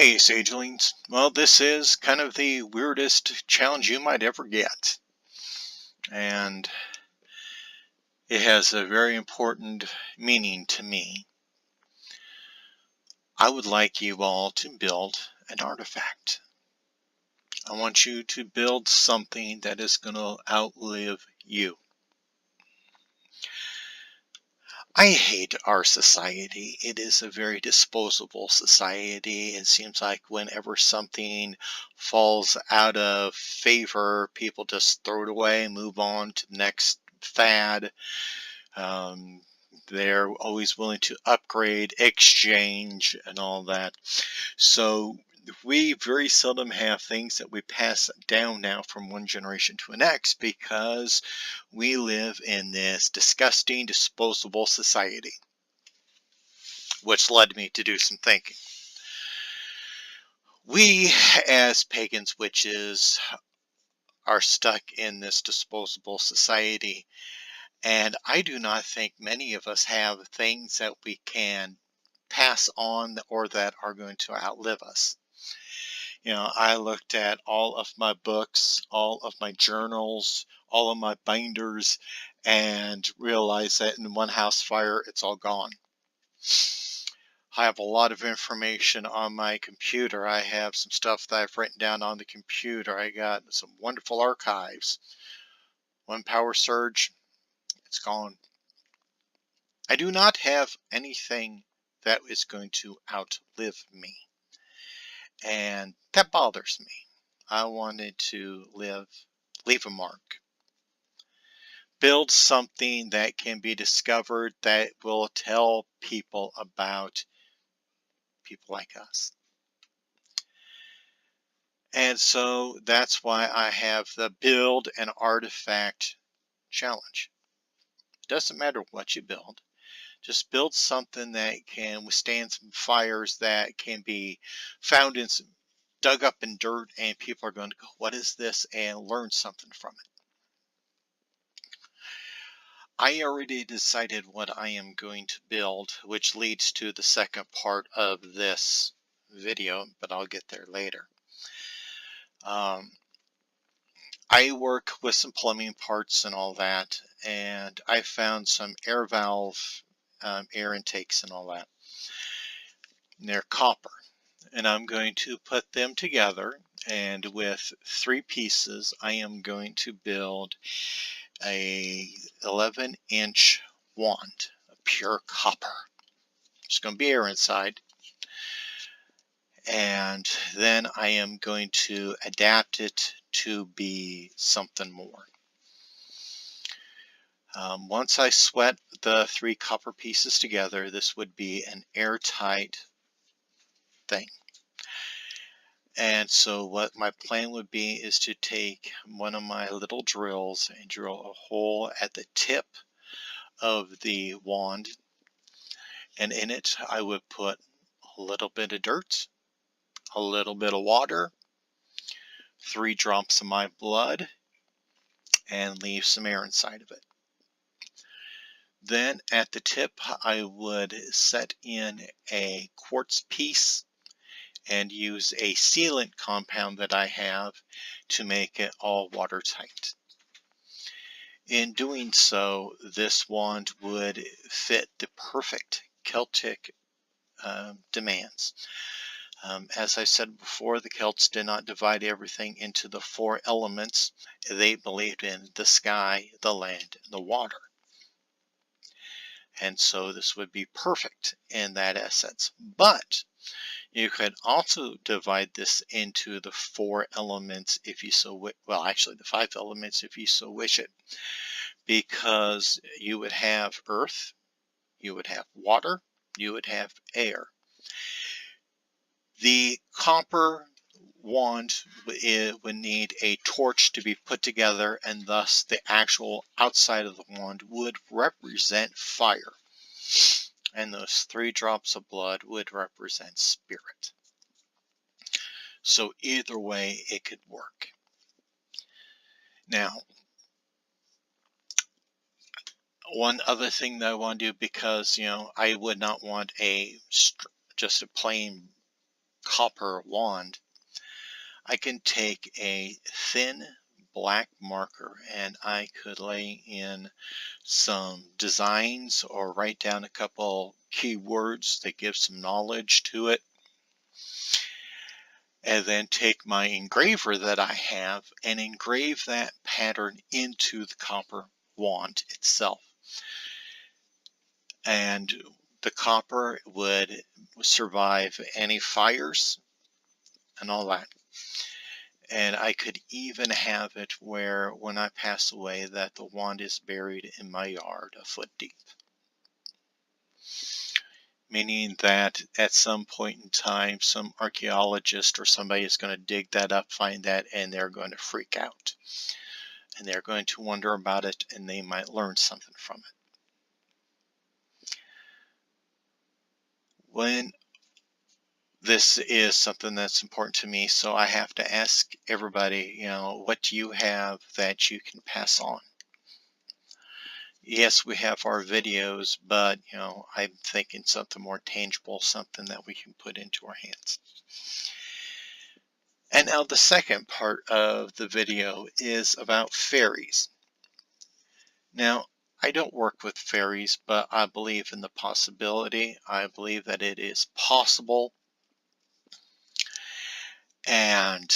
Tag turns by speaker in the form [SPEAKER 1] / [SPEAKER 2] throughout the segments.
[SPEAKER 1] Hey, Sagelings. Well, this is kind of the weirdest challenge you might ever get. And it has a very important meaning to me. I would like you all to build an artifact. I want you to build something that is going to outlive you. I hate our society. It is a very disposable society. It seems like whenever something falls out of favor, people just throw it away, move on to the next fad. Um, they're always willing to upgrade, exchange, and all that. So we very seldom have things that we pass down now from one generation to the next because we live in this disgusting, disposable society, which led me to do some thinking. We, as pagans, witches, are stuck in this disposable society, and I do not think many of us have things that we can pass on or that are going to outlive us. You know, I looked at all of my books, all of my journals, all of my binders, and realized that in one house fire, it's all gone. I have a lot of information on my computer. I have some stuff that I've written down on the computer. I got some wonderful archives. One power surge, it's gone. I do not have anything that is going to outlive me. And that bothers me. I wanted to leave a mark. Build something that can be discovered that will tell people about people like us. And so that's why I have the build an artifact challenge. It doesn't matter what you build. Just build something that can withstand some fires, that can be found in some dug up in dirt, and people are going to go, what is this? And learn something from it. I already decided what I am going to build, which leads to the second part of this video, but I'll get there later. I work with some plumbing parts and all that, and I found some air valve, air intakes and all that. And they're copper, and I'm going to put them together, and with 3 pieces I am going to build a 11-inch wand of pure copper. There's going to be air inside, and then I am going to adapt it to be something more. Once I sweat the 3 copper pieces together, this would be an airtight thing. And so what my plan would be is to take one of my little drills and drill a hole at the tip of the wand, and in it I would put a little bit of dirt, a little bit of water, 3 drops of my blood, and leave some air inside of it. Then at the tip I would set in a quartz piece and use a sealant compound that I have to make it all watertight. In doing so, this wand would fit the perfect Celtic demands. As I said before, the Celts did not divide everything into the 4 elements. They believed in the sky, the land, and the water. And so this would be perfect in that essence. But you could also divide this into the 4 elements if you so wish. Well, actually the 5 elements if you so wish it. Because you would have earth, you would have water, you would have air. The copper wand would need a torch to be put together, and thus the actual outside of the wand would represent fire. And those 3 drops of blood would represent spirit. So either way, it could work. Now, one other thing that I want to do, because, you know, I would not want just a plain copper wand, I can take a thin black marker and I could lay in some designs or write down a couple keywords that give some knowledge to it, and then take my engraver that I have and engrave that pattern into the copper wand itself. And the copper would survive any fires and all that. And I could even have it where when I pass away that the wand is buried in my yard a foot deep. Meaning that at some point in time, some archaeologist or somebody is going to dig that up, find that, and they're going to freak out. And they're going to wonder about it, and they might learn something from it. When this is something that's important to me, so I have to ask everybody, what do you have that you can pass on? Yes, we have our videos, but, I'm thinking something more tangible, something that we can put into our hands. And now the second part of the video is about fairies. Now, I don't work with fairies, but I believe in the possibility. I believe that it is possible. And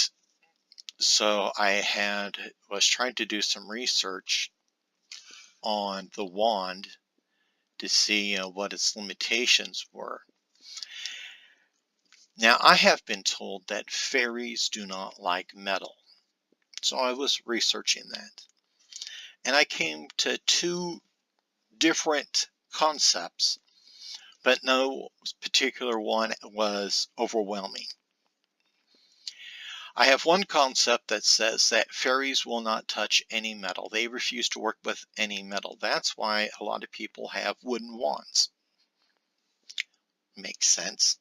[SPEAKER 1] so I was trying to do some research on the wand to see what its limitations were. Now, I have been told that fairies do not like metal. So I was researching that. And I came to two different concepts, but no particular one was overwhelming. I have one concept that says that fairies will not touch any metal. They refuse to work with any metal. That's why a lot of people have wooden wands. Makes sense.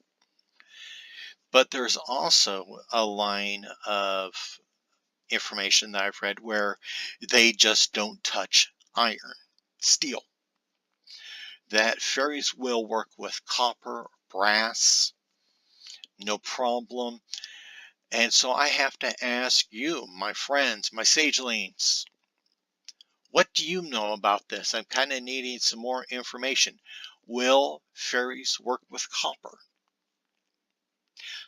[SPEAKER 1] But there's also a line of information that I've read where they just don't touch iron, steel. That fairies will work with copper, brass, no problem. And so I have to ask you, my friends, my sagelings, what do you know about this? I'm kind of needing some more information. Will fairies work with copper?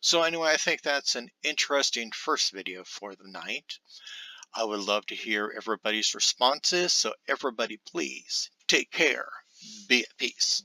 [SPEAKER 1] So anyway, I think that's an interesting first video for the night. I would love to hear everybody's responses. So everybody, please take care. Be at peace.